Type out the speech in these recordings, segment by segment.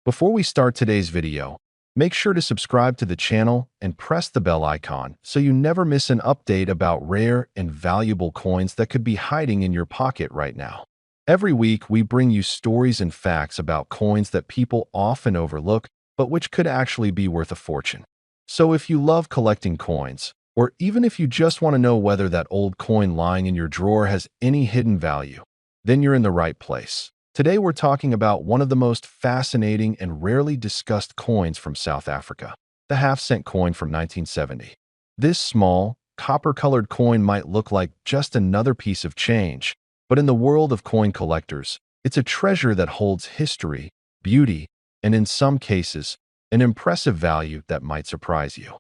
Before we start today's video, make sure to subscribe to the channel and press the bell icon so you never miss an update about rare and valuable coins that could be hiding in your pocket right now. Every week, we bring you stories and facts about coins that people often overlook, but which could actually be worth a fortune. So if you love collecting coins, or even if you just want to know whether that old coin lying in your drawer has any hidden value, then you're in the right place. Today we're talking about one of the most fascinating and rarely discussed coins from South Africa, the half-cent coin from 1970. This small, copper-colored coin might look like just another piece of change, but in the world of coin collectors, it's a treasure that holds history, beauty, and in some cases, an impressive value that might surprise you.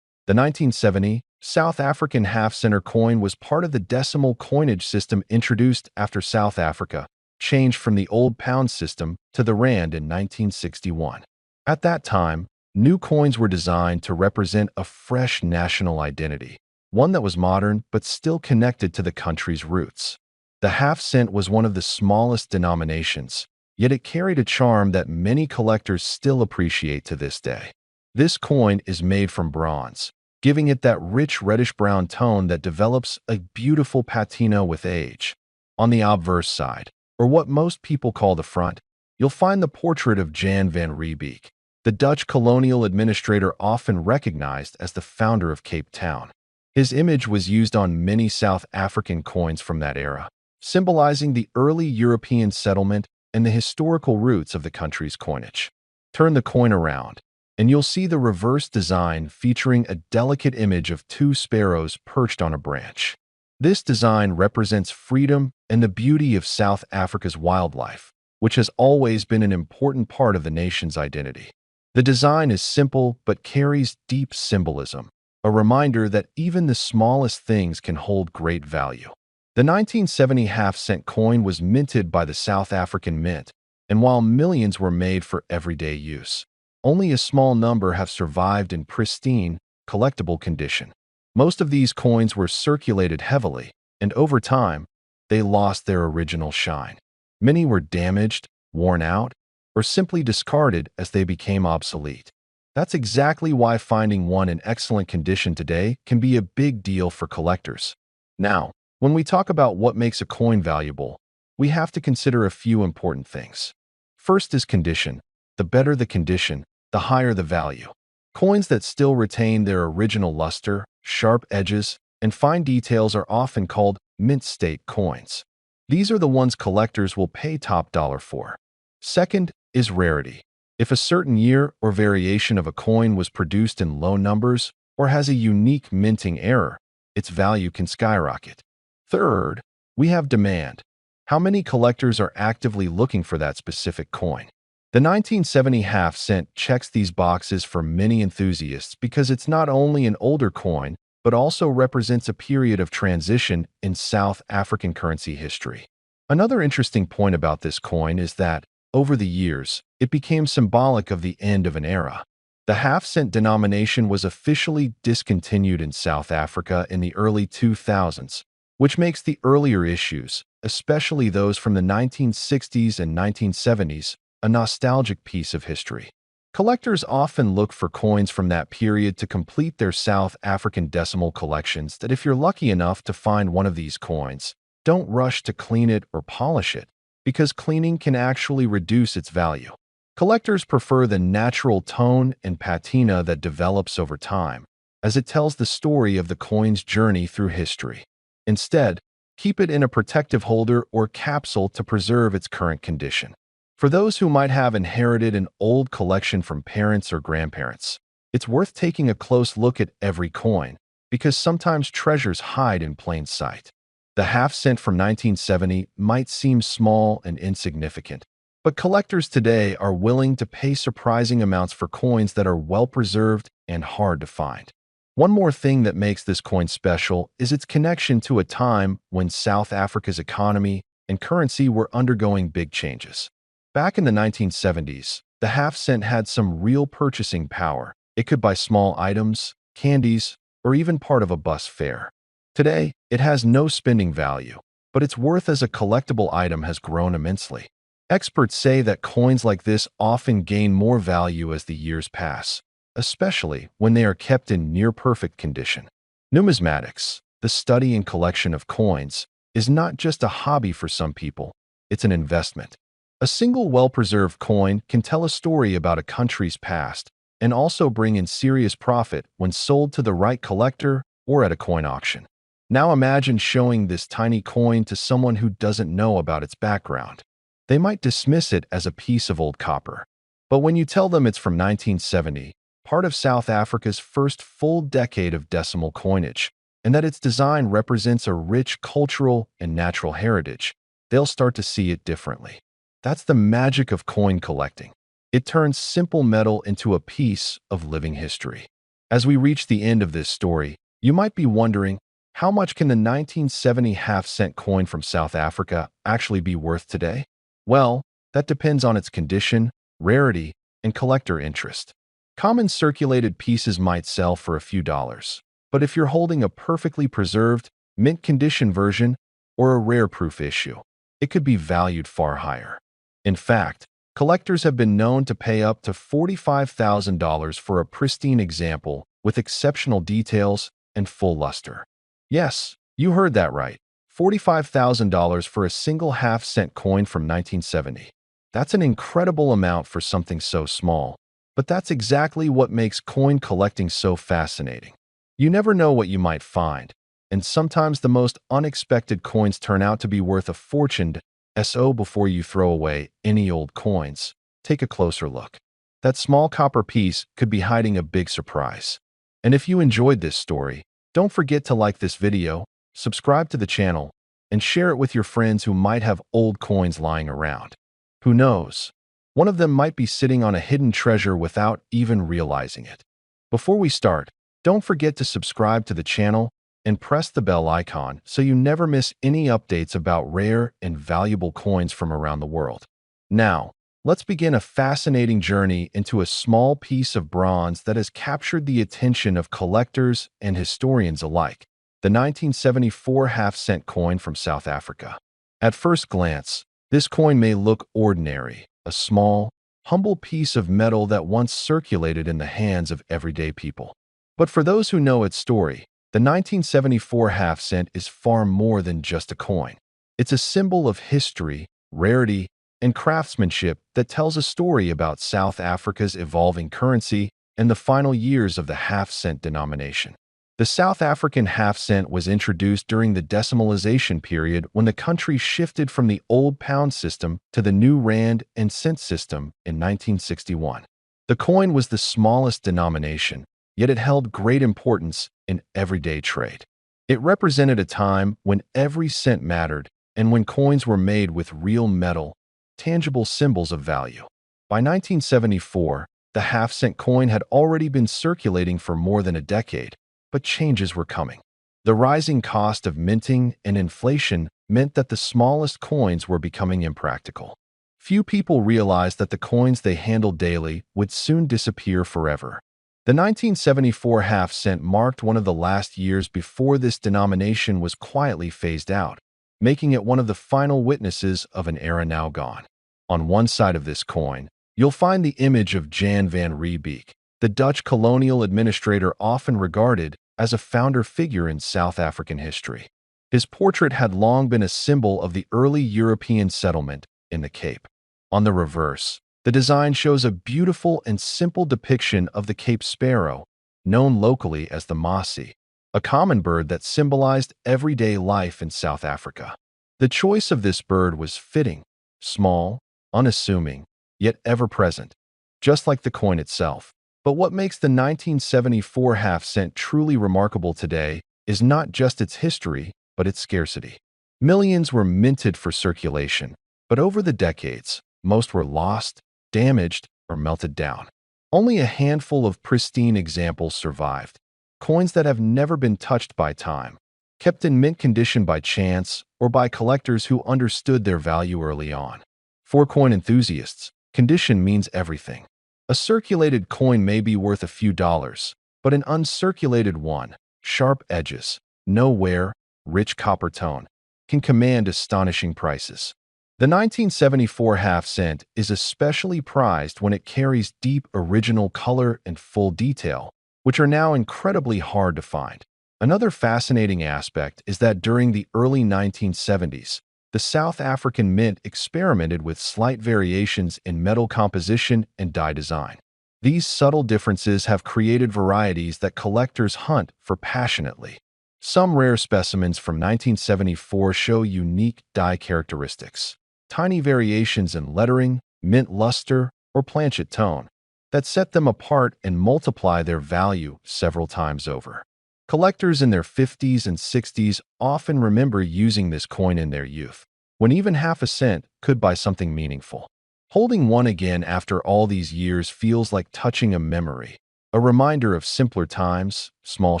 The 1970 South African half-center coin was part of the decimal coinage system introduced after South Africa changed from the old pound system to the rand in 1961. At that time, new coins were designed to represent a fresh national identity, one that was modern but still connected to the country's roots. The half-cent was one of the smallest denominations, yet it carried a charm that many collectors still appreciate to this day. This coin is made from bronze, giving it that rich reddish-brown tone that develops a beautiful patina with age. On the obverse side, or what most people call the front, you'll find the portrait of Jan van Riebeeck, the Dutch colonial administrator often recognized as the founder of Cape Town. His image was used on many South African coins from that era, symbolizing the early European settlement and the historical roots of the country's coinage. Turn the coin around, and you'll see the reverse design featuring a delicate image of two sparrows perched on a branch. This design represents freedom and the beauty of South Africa's wildlife, which has always been an important part of the nation's identity. The design is simple but carries deep symbolism, a reminder that even the smallest things can hold great value. The 1970 half-cent coin was minted by the South African Mint, and while millions were made for everyday use, only a small number have survived in pristine, collectible condition. Most of these coins were circulated heavily, and over time, they lost their original shine. Many were damaged, worn out, or simply discarded as they became obsolete. That's exactly why finding one in excellent condition today can be a big deal for collectors. Now, when we talk about what makes a coin valuable, we have to consider a few important things. First is condition. The better the condition, the higher the value. Coins that still retain their original luster, sharp edges, and fine details are often called mint state coins. These are the ones collectors will pay top dollar for. Second is rarity. If a certain year or variation of a coin was produced in low numbers or has a unique minting error, its value can skyrocket. Third, we have demand. How many collectors are actively looking for that specific coin? The 1970 half-cent checks these boxes for many enthusiasts because it's not only an older coin, but also represents a period of transition in South African currency history. Another interesting point about this coin is that, over the years, it became symbolic of the end of an era. The half-cent denomination was officially discontinued in South Africa in the early 2000s, which makes the earlier issues, especially those from the 1960s and 1970s, a nostalgic piece of history. Collectors often look for coins from that period to complete their South African decimal collections that if you're lucky enough to find one of these coins, don't rush to clean it or polish it, because cleaning can actually reduce its value. Collectors prefer the natural tone and patina that develops over time, as it tells the story of the coin's journey through history. Instead, keep it in a protective holder or capsule to preserve its current condition. For those who might have inherited an old collection from parents or grandparents, it's worth taking a close look at every coin, because sometimes treasures hide in plain sight. The half-cent from 1970 might seem small and insignificant, but collectors today are willing to pay surprising amounts for coins that are well-preserved and hard to find. One more thing that makes this coin special is its connection to a time when South Africa's economy and currency were undergoing big changes. Back in the 1970s, the half-cent had some real purchasing power. It could buy small items, candies, or even part of a bus fare. Today, it has no spending value, but its worth as a collectible item has grown immensely. Experts say that coins like this often gain more value as the years pass, especially when they are kept in near-perfect condition. Numismatics, the study and collection of coins, is not just a hobby for some people, it's an investment. A single well-preserved coin can tell a story about a country's past and also bring in serious profit when sold to the right collector or at a coin auction. Now imagine showing this tiny coin to someone who doesn't know about its background. They might dismiss it as a piece of old copper. But when you tell them it's from 1970, part of South Africa's first full decade of decimal coinage, and that its design represents a rich cultural and natural heritage, they'll start to see it differently. That's the magic of coin collecting. It turns simple metal into a piece of living history. As we reach the end of this story, you might be wondering, how much can the 1970 half-cent coin from South Africa actually be worth today? Well, that depends on its condition, rarity, and collector interest. Common circulated pieces might sell for a few dollars, but if you're holding a perfectly preserved, mint-condition version or a rare-proof issue, it could be valued far higher. In fact, collectors have been known to pay up to $45,000 for a pristine example with exceptional details and full luster. Yes, you heard that right. $45,000 for a single half-cent coin from 1970. That's an incredible amount for something so small, but that's exactly what makes coin collecting so fascinating. You never know what you might find, and sometimes the most unexpected coins turn out to be worth a fortune. So before you throw away any old coins, take a closer look. That small copper piece could be hiding a big surprise. And if you enjoyed this story, don't forget to like this video, subscribe to the channel, and share it with your friends who might have old coins lying around. Who knows? One of them might be sitting on a hidden treasure without even realizing it. Before we start, don't forget to subscribe to the channel and press the bell icon so you never miss any updates about rare and valuable coins from around the world. Now, let's begin a fascinating journey into a small piece of bronze that has captured the attention of collectors and historians alike, the 1974 half-cent coin from South Africa. At first glance, this coin may look ordinary, a small, humble piece of metal that once circulated in the hands of everyday people. But for those who know its story, the 1974 half-cent is far more than just a coin. It's a symbol of history, rarity, and craftsmanship that tells a story about South Africa's evolving currency and the final years of the half-cent denomination. The South African half-cent was introduced during the decimalization period when the country shifted from the old pound system to the new rand and cent system in 1961. The coin was the smallest denomination, yet it held great importance in everyday trade. It represented a time when every cent mattered and when coins were made with real metal, tangible symbols of value. By 1974, the half-cent coin had already been circulating for more than a decade, but changes were coming. The rising cost of minting and inflation meant that the smallest coins were becoming impractical. Few people realized that the coins they handled daily would soon disappear forever. The 1974 half-cent marked one of the last years before this denomination was quietly phased out, making it one of the final witnesses of an era now gone. On one side of this coin, you'll find the image of Jan van Riebeeck, the Dutch colonial administrator often regarded as a founder figure in South African history. His portrait had long been a symbol of the early European settlement in the Cape. On the reverse, the design shows a beautiful and simple depiction of the Cape sparrow, known locally as the mossie, a common bird that symbolized everyday life in South Africa. The choice of this bird was fitting, small, unassuming, yet ever-present, just like the coin itself. But what makes the 1974 half-cent truly remarkable today is not just its history, but its scarcity. Millions were minted for circulation, but over the decades, most were lost, damaged, or melted down. Only a handful of pristine examples survived, coins that have never been touched by time, kept in mint condition by chance or by collectors who understood their value early on. For coin enthusiasts, condition means everything. A circulated coin may be worth a few dollars, but an uncirculated one, sharp edges, no wear, rich copper tone, can command astonishing prices. The 1974 half cent is especially prized when it carries deep original color and full detail, which are now incredibly hard to find. Another fascinating aspect is that during the early 1970s, the South African Mint experimented with slight variations in metal composition and die design. These subtle differences have created varieties that collectors hunt for passionately. Some rare specimens from 1974 show unique die characteristics, tiny variations in lettering, mint luster, or planchet tone that set them apart and multiply their value several times over. Collectors in their 50s and 60s often remember using this coin in their youth, when even half a cent could buy something meaningful. Holding one again after all these years feels like touching a memory, a reminder of simpler times, small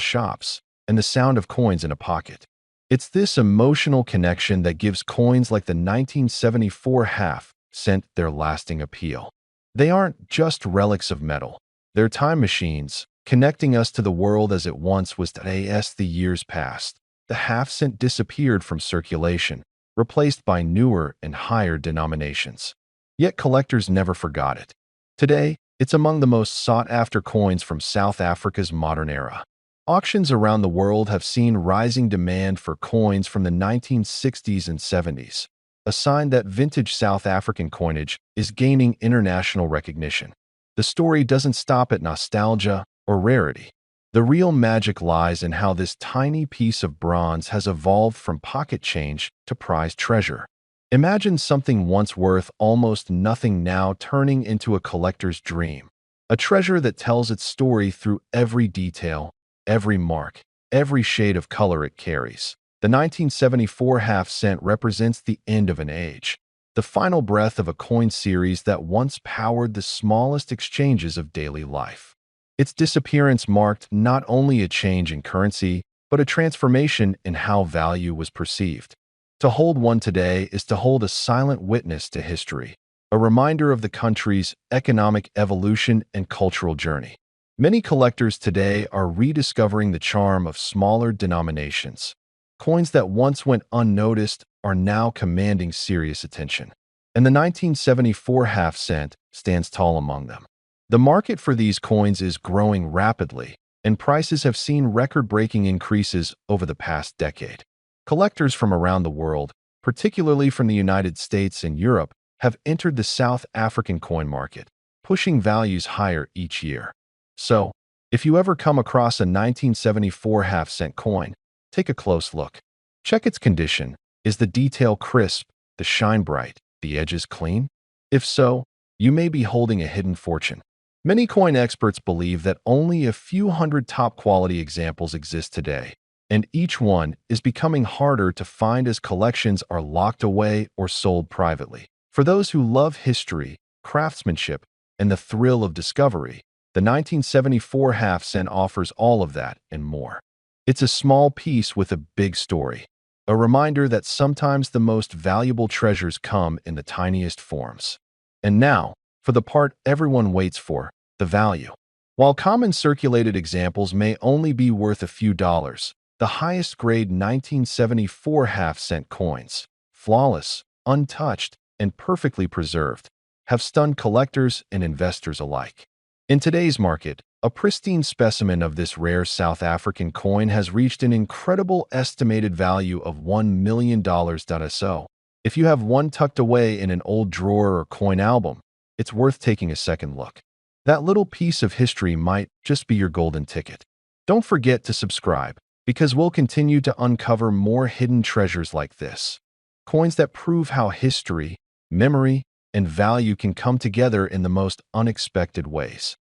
shops, and the sound of coins in a pocket. It's this emotional connection that gives coins like the 1974 half cent their lasting appeal. They aren't just relics of metal. They're time machines, connecting us to the world as it once was. As the years passed, the half cent disappeared from circulation, replaced by newer and higher denominations. Yet collectors never forgot it. Today, it's among the most sought-after coins from South Africa's modern era. Auctions around the world have seen rising demand for coins from the 1960s and 70s, a sign that vintage South African coinage is gaining international recognition. The story doesn't stop at nostalgia or rarity. The real magic lies in how this tiny piece of bronze has evolved from pocket change to prized treasure. Imagine something once worth almost nothing now turning into a collector's dream, a treasure that tells its story through every detail, every mark, every shade of color it carries. The 1974 half cent represents the end of an age, the final breath of a coin series that once powered the smallest exchanges of daily life. Its disappearance marked not only a change in currency, but a transformation in how value was perceived. To hold one today is to hold a silent witness to history, a reminder of the country's economic evolution and cultural journey. Many collectors today are rediscovering the charm of smaller denominations. Coins that once went unnoticed are now commanding serious attention, and the 1974 half cent stands tall among them. The market for these coins is growing rapidly, and prices have seen record-breaking increases over the past decade. Collectors from around the world, particularly from the United States and Europe, have entered the South African coin market, pushing values higher each year. So, if you ever come across a 1974 half cent coin, take a close look. Check its condition. Is the detail crisp, the shine bright, the edges clean? If so, you may be holding a hidden fortune. Many coin experts believe that only a few hundred top-quality examples exist today, and each one is becoming harder to find as collections are locked away or sold privately. For those who love history, craftsmanship, and the thrill of discovery, the 1974 half cent offers all of that and more. It's a small piece with a big story, a reminder that sometimes the most valuable treasures come in the tiniest forms. And now, for the part everyone waits for, the value. While common circulated examples may only be worth a few dollars, the highest grade 1974 half cent coins, flawless, untouched, and perfectly preserved, have stunned collectors and investors alike. In today's market, a pristine specimen of this rare South African coin has reached an incredible estimated value of $1 million. So, if you have one tucked away in an old drawer or coin album, it's worth taking a second look. That little piece of history might just be your golden ticket. Don't forget to subscribe, because we'll continue to uncover more hidden treasures like this. Coins that prove how history, memory, and value can come together in the most unexpected ways.